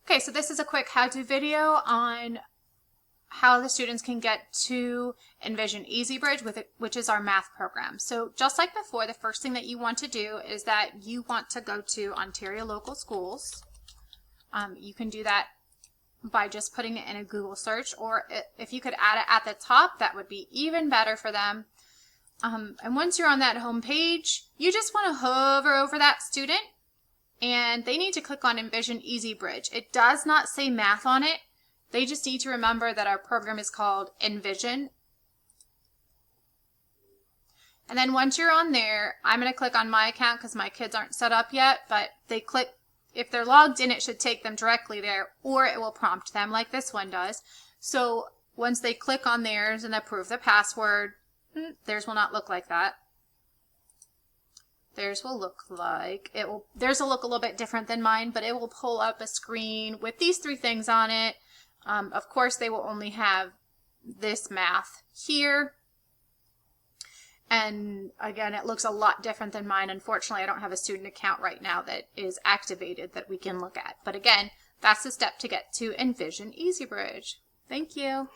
Okay, so this is a quick how-to video on how the students can get to Envision EasyBridge, which is our math program. So just like before, the first thing that you want to do is that you want to go to Ontario Local Schools. You can do that by just putting it in a Google search, or if you could add it at the top, that would be even better for them. And once you're on that home page, you just want to hover over that student, and they need to click on Envision EasyBridge. It does not say math on it. They just need to remember that our program is called Envision. And then once you're on there, I'm going to click on my account because my kids aren't set up yet, but if they're logged in, it should take them directly there, or it will prompt them like this one does. So once they click on theirs and approve the password, theirs will not look like that. Theirs will look like, theirs will look a little bit different than mine, but it will pull up a screen with these three things on it. Of course, they will only have this math here. And again, it looks a lot different than mine. Unfortunately, I don't have a student account right now that is activated that we can look at. But again, that's the step to get to Envision EasyBridge. Thank you.